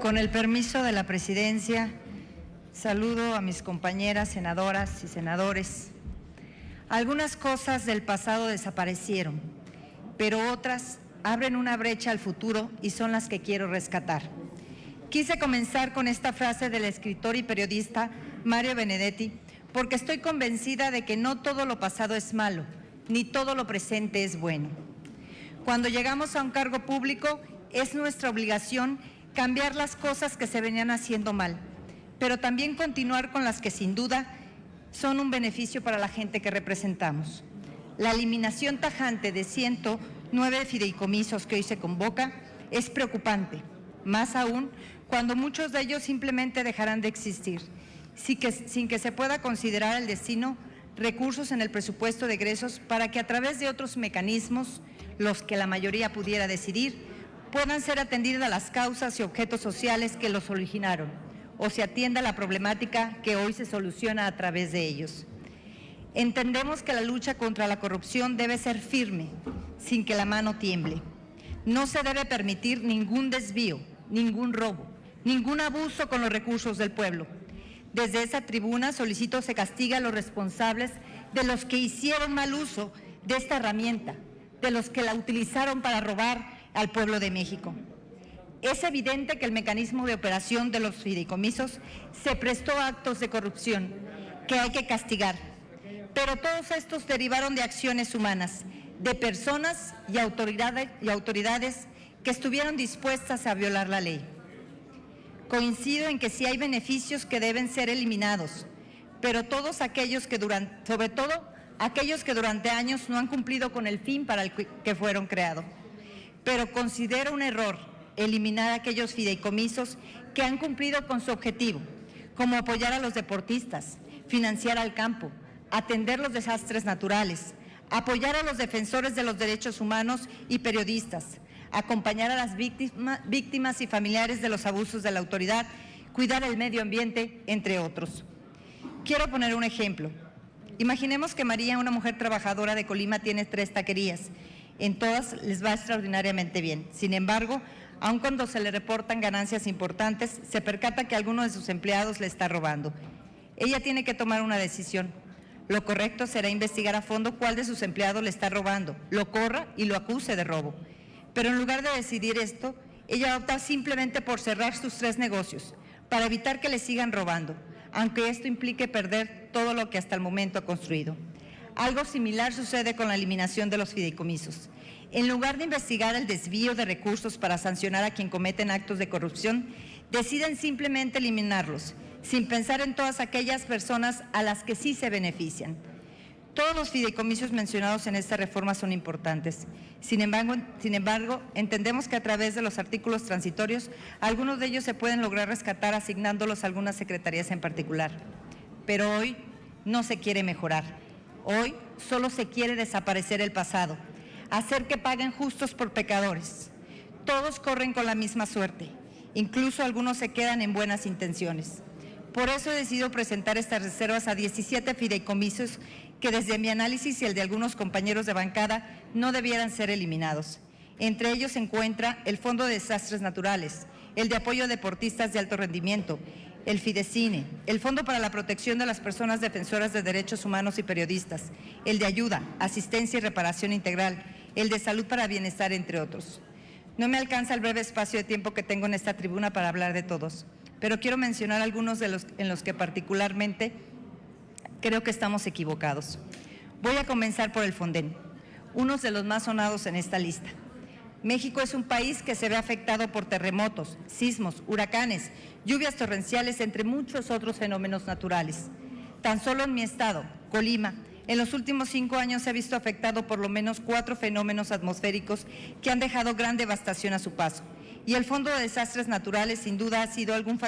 Con el permiso de la presidencia, saludo a mis compañeras senadoras y senadores. Algunas cosas del pasado desaparecieron, pero otras abren una brecha al futuro y son las que quiero rescatar. Quise comenzar con esta frase del escritor y periodista Mario Benedetti, porque estoy convencida de que no todo lo pasado es malo, ni todo lo presente es bueno. Cuando llegamos a un cargo público, es nuestra obligación cambiar las cosas que se venían haciendo mal, pero también continuar con las que sin duda son un beneficio para la gente que representamos. La eliminación tajante de 109 fideicomisos que hoy se convoca es preocupante, más aún cuando muchos de ellos simplemente dejarán de existir, sin que se pueda considerar el destino recursos en el presupuesto de egresos para que a través de otros mecanismos, los que la mayoría pudiera decidir, puedan ser atendidas las causas y objetos sociales que los originaron, o se atienda la problemática que hoy se soluciona a través de ellos. Entendemos que la lucha contra la corrupción debe ser firme, sin que la mano tiemble. No se debe permitir ningún desvío, ningún robo, ningún abuso con los recursos del pueblo. Desde esa tribuna solicito se castigue a los responsables de los que hicieron mal uso de esta herramienta, de los que la utilizaron para robar al pueblo de México. Es evidente que el mecanismo de operación de los fideicomisos se prestó a actos de corrupción que hay que castigar, pero todos estos derivaron de acciones humanas, de personas y autoridades que estuvieron dispuestas a violar la ley. Coincido en que sí hay beneficios que deben ser eliminados, pero todos aquellos que sobre todo aquellos que durante años no han cumplido con el fin para el que fueron creados. Pero considero un error eliminar aquellos fideicomisos que han cumplido con su objetivo, como apoyar a los deportistas, financiar al campo, atender los desastres naturales, apoyar a los defensores de los derechos humanos y periodistas, acompañar a las víctimas y familiares de los abusos de la autoridad, cuidar el medio ambiente, entre otros. Quiero poner un ejemplo. Imaginemos que María, una mujer trabajadora de Colima, tiene 3 taquerías. En todas les va extraordinariamente bien. Sin embargo, aun cuando se le reportan ganancias importantes, se percata que alguno de sus empleados le está robando. Ella tiene que tomar una decisión. Lo correcto será investigar a fondo cuál de sus empleados le está robando, lo corra y lo acuse de robo. Pero en lugar de decidir esto, ella opta simplemente por cerrar sus 3 negocios, para evitar que le sigan robando, aunque esto implique perder todo lo que hasta el momento ha construido. Algo similar sucede con la eliminación de los fideicomisos. En lugar de investigar el desvío de recursos para sancionar a quien cometen actos de corrupción, deciden simplemente eliminarlos, sin pensar en todas aquellas personas a las que sí se benefician. Todos los fideicomisos mencionados en esta reforma son importantes. Sin embargo, entendemos que a través de los artículos transitorios, algunos de ellos se pueden lograr rescatar asignándolos a algunas secretarías en particular. Pero hoy no se quiere mejorar. Hoy solo se quiere desaparecer el pasado, hacer que paguen justos por pecadores. Todos corren con la misma suerte, incluso algunos se quedan en buenas intenciones. Por eso he decidido presentar estas reservas a 17 fideicomisos que desde mi análisis y el de algunos compañeros de bancada no debieran ser eliminados. Entre ellos se encuentra el Fondo de Desastres Naturales, el de apoyo a deportistas de alto rendimiento, el Fidecine, el Fondo para la Protección de las Personas Defensoras de Derechos Humanos y Periodistas, el de Ayuda, Asistencia y Reparación Integral, el de Salud para Bienestar, entre otros. No me alcanza el breve espacio de tiempo que tengo en esta tribuna para hablar de todos, pero quiero mencionar algunos en los que particularmente creo que estamos equivocados. Voy a comenzar por el Fonden, uno de los más sonados en esta lista. México es un país que se ve afectado por terremotos, sismos, huracanes, lluvias torrenciales, entre muchos otros fenómenos naturales. Tan solo en mi estado, Colima, en los últimos 5 años se ha visto afectado por lo menos 4 fenómenos atmosféricos que han dejado gran devastación a su paso. Y el Fondo de Desastres Naturales sin duda ha sido un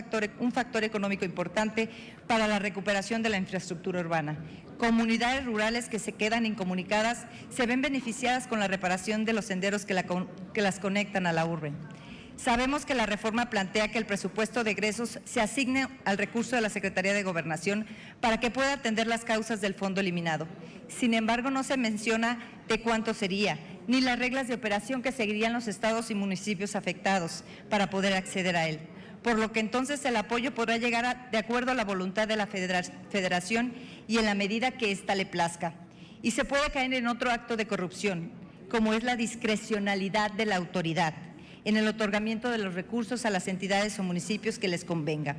factor económico importante para la recuperación de la infraestructura urbana. Comunidades rurales que se quedan incomunicadas se ven beneficiadas con la reparación de los senderos que las conectan a la urbe. Sabemos que la reforma plantea que el presupuesto de egresos se asigne al recurso de la Secretaría de Gobernación para que pueda atender las causas del fondo eliminado. Sin embargo, no se menciona de cuánto sería, ni las reglas de operación que seguirían los estados y municipios afectados para poder acceder a él. por lo que entonces el apoyo podrá llegar de acuerdo a la voluntad de la Federación y en la medida que ésta le plazca. Y se puede caer en otro acto de corrupción, como es la discrecionalidad de la autoridad en el otorgamiento de los recursos a las entidades o municipios que les convenga.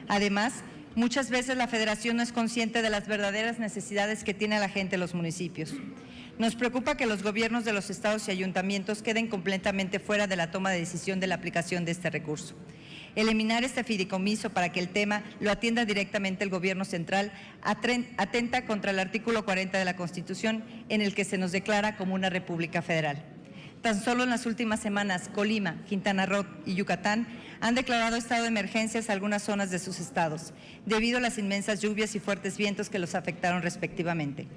Además, muchas veces la Federación no es consciente de las verdaderas necesidades que tiene la gente de los municipios. Nos preocupa que los gobiernos de los estados y ayuntamientos queden completamente fuera de la toma de decisión de la aplicación de este recurso. Eliminar este fideicomiso para que el tema lo atienda directamente el Gobierno central atenta contra el artículo 40 de la Constitución, en el que se nos declara como una república federal. Tan solo en las últimas semanas, Colima, Quintana Roo y Yucatán han declarado estado de emergencias a algunas zonas de sus estados, debido a las inmensas lluvias y fuertes vientos que los afectaron respectivamente.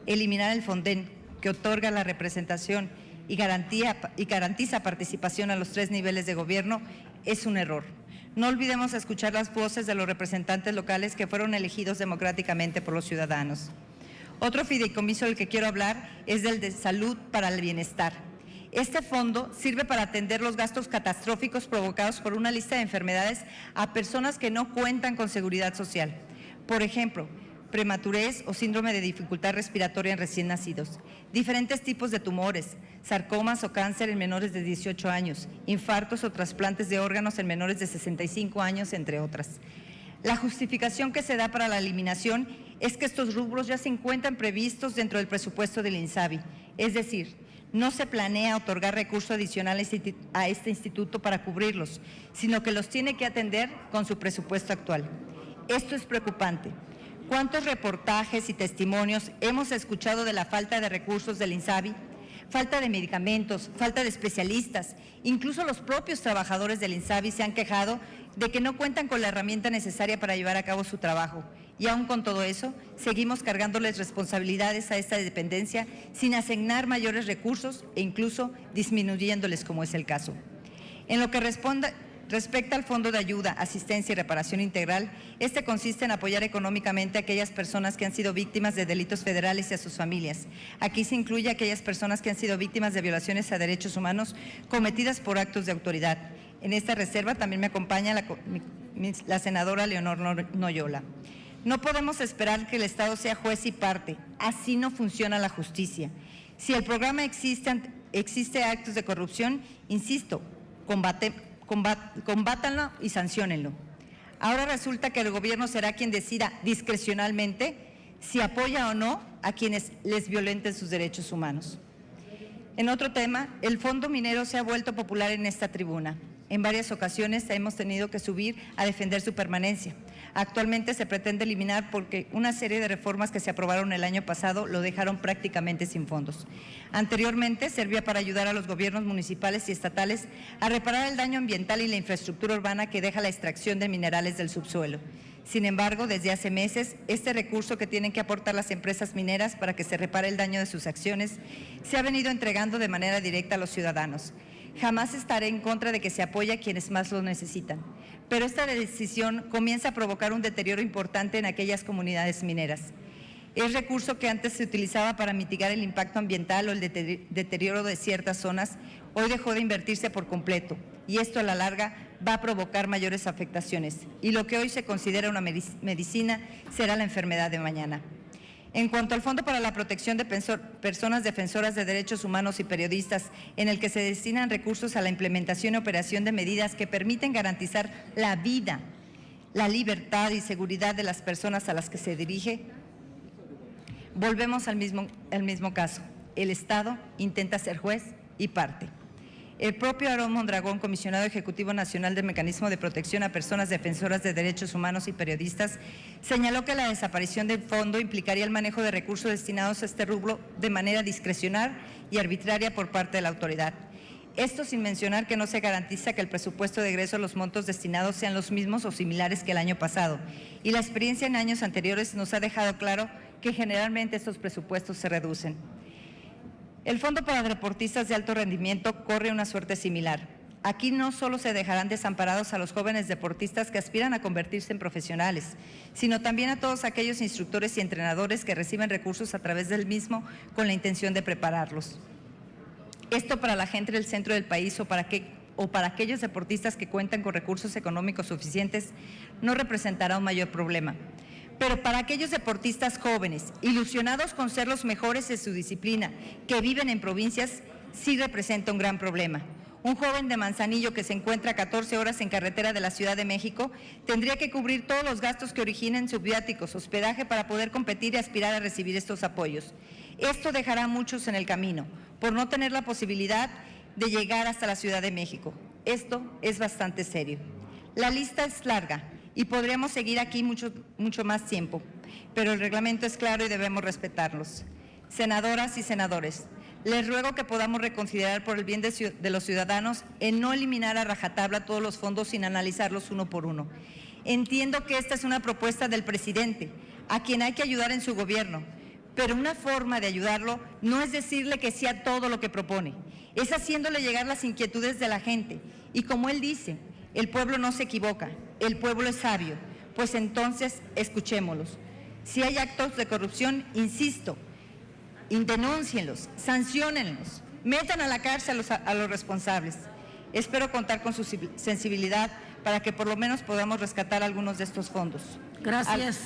Eliminar el Fonden, que otorga la representación y garantiza participación a los 3 niveles de gobierno, es un error. No olvidemos escuchar las voces de los representantes locales que fueron elegidos democráticamente por los ciudadanos. Otro fideicomiso del que quiero hablar es del de Salud para el Bienestar. Este fondo sirve para atender los gastos catastróficos provocados por una lista de enfermedades a personas que no cuentan con seguridad social. Por ejemplo, prematurez o síndrome de dificultad respiratoria en recién nacidos, diferentes tipos de tumores, sarcomas o cáncer en menores de 18 años, infartos o trasplantes de órganos en menores de 65 años, entre otras. La justificación que se da para la eliminación es que estos rubros ya se encuentran previstos dentro del presupuesto del INSABI, es decir, no se planea otorgar recursos adicionales a este instituto para cubrirlos, sino que los tiene que atender con su presupuesto actual. Esto es preocupante. ¿Cuántos reportajes y testimonios hemos escuchado de la falta de recursos del INSABI? Falta de medicamentos, falta de especialistas. Incluso los propios trabajadores del INSABI se han quejado de que no cuentan con la herramienta necesaria para llevar a cabo su trabajo. Y aún con todo eso, seguimos cargándoles responsabilidades a esta dependencia sin asignar mayores recursos e incluso disminuyéndoles, como es el caso. En lo que respecta al Fondo de Ayuda, Asistencia y Reparación Integral, este consiste en apoyar económicamente a aquellas personas que han sido víctimas de delitos federales y a sus familias. Aquí se incluye a aquellas personas que han sido víctimas de violaciones a derechos humanos cometidas por actos de autoridad. En esta reserva también me acompaña la senadora Leonor Noyola. No podemos esperar que el Estado sea juez y parte. Así no funciona la justicia. Si el programa existe actos de corrupción, insisto, combátanlo y sanciónenlo. Ahora resulta que el gobierno será quien decida discrecionalmente si apoya o no a quienes les violenten sus derechos humanos. En otro tema, el Fondo Minero se ha vuelto popular en esta tribuna. En varias ocasiones hemos tenido que subir a defender su permanencia. Actualmente se pretende eliminar porque una serie de reformas que se aprobaron el año pasado lo dejaron prácticamente sin fondos. Anteriormente servía para ayudar a los gobiernos municipales y estatales a reparar el daño ambiental y la infraestructura urbana que deja la extracción de minerales del subsuelo. Sin embargo, desde hace meses, este recurso que tienen que aportar las empresas mineras para que se repare el daño de sus acciones se ha venido entregando de manera directa a los ciudadanos. Jamás estaré en contra de que se apoye a quienes más lo necesitan, pero esta decisión comienza a provocar un deterioro importante en aquellas comunidades mineras. Es recurso que antes se utilizaba para mitigar el impacto ambiental o el deterioro de ciertas zonas, hoy dejó de invertirse por completo y esto a la larga va a provocar mayores afectaciones y lo que hoy se considera una medicina será la enfermedad de mañana. En cuanto al Fondo para la Protección de Personas Defensoras de Derechos Humanos y Periodistas, en el que se destinan recursos a la implementación y operación de medidas que permiten garantizar la vida, la libertad y seguridad de las personas a las que se dirige, volvemos al mismo caso. El Estado intenta ser juez y parte. El propio Aarón Mondragón, comisionado ejecutivo nacional del Mecanismo de Protección a Personas Defensoras de Derechos Humanos y Periodistas, señaló que la desaparición del fondo implicaría el manejo de recursos destinados a este rubro de manera discrecional y arbitraria por parte de la autoridad. Esto sin mencionar que no se garantiza que el presupuesto de egreso, los montos destinados sean los mismos o similares que el año pasado. Y la experiencia en años anteriores nos ha dejado claro que generalmente estos presupuestos se reducen. El Fondo para Deportistas de Alto Rendimiento corre una suerte similar. Aquí no solo se dejarán desamparados a los jóvenes deportistas que aspiran a convertirse en profesionales, sino también a todos aquellos instructores y entrenadores que reciben recursos a través del mismo con la intención de prepararlos. Esto para la gente del centro del país o para o para aquellos deportistas que cuentan con recursos económicos suficientes, no representará un mayor problema. Pero para aquellos deportistas jóvenes, ilusionados con ser los mejores en su disciplina, que viven en provincias, sí representa un gran problema. Un joven de Manzanillo que se encuentra 14 horas en carretera de la Ciudad de México tendría que cubrir todos los gastos que originen sus viáticos, hospedaje para poder competir y aspirar a recibir estos apoyos. Esto dejará a muchos en el camino por no tener la posibilidad de llegar hasta la Ciudad de México. Esto es bastante serio. La lista es larga y podríamos seguir aquí mucho más tiempo, pero el reglamento es claro y debemos respetarlos. Senadoras y senadores, les ruego que podamos reconsiderar por el bien de los ciudadanos en no eliminar a rajatabla todos los fondos sin analizarlos uno por uno. Entiendo que esta es una propuesta del presidente, a quien hay que ayudar en su gobierno, pero una forma de ayudarlo no es decirle que sí a todo lo que propone, es haciéndole llegar las inquietudes de la gente. Y como él dice, el pueblo no se equivoca, el pueblo es sabio, pues entonces escuchémoslos. Si hay actos de corrupción, insisto, denúncienlos, sanciónenlos, metan a la cárcel a los responsables. Espero contar con su sensibilidad para que por lo menos podamos rescatar algunos de estos fondos. Gracias.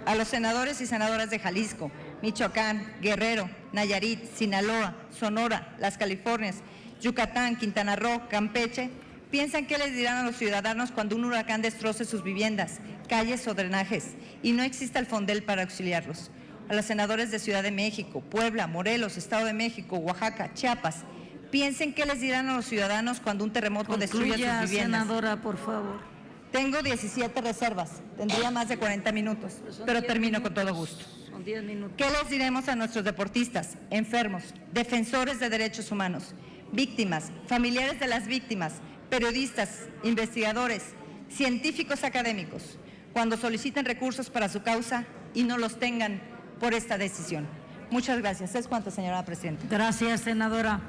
A los senadores y senadoras de Jalisco, Michoacán, Guerrero, Nayarit, Sinaloa, Sonora, las Californias, Yucatán, Quintana Roo, Campeche, ¿piensan qué les dirán a los ciudadanos cuando un huracán destroce sus viviendas, calles o drenajes y no exista el fondel para auxiliarlos? A los senadores de Ciudad de México, Puebla, Morelos, Estado de México, Oaxaca, Chiapas, piensen qué les dirán a los ciudadanos cuando un terremoto destruya sus viviendas. Senadora, por favor. Tengo 17 reservas, tendría más de 40 minutos, pero termino con todo gusto. Son 10 minutos. ¿Qué les diremos a nuestros deportistas, enfermos, defensores de derechos humanos, víctimas, familiares de las víctimas, periodistas, investigadores, científicos académicos, cuando soliciten recursos para su causa y no los tengan por esta decisión? Muchas gracias. ¿Es cuánto, señora presidenta? Gracias, senadora.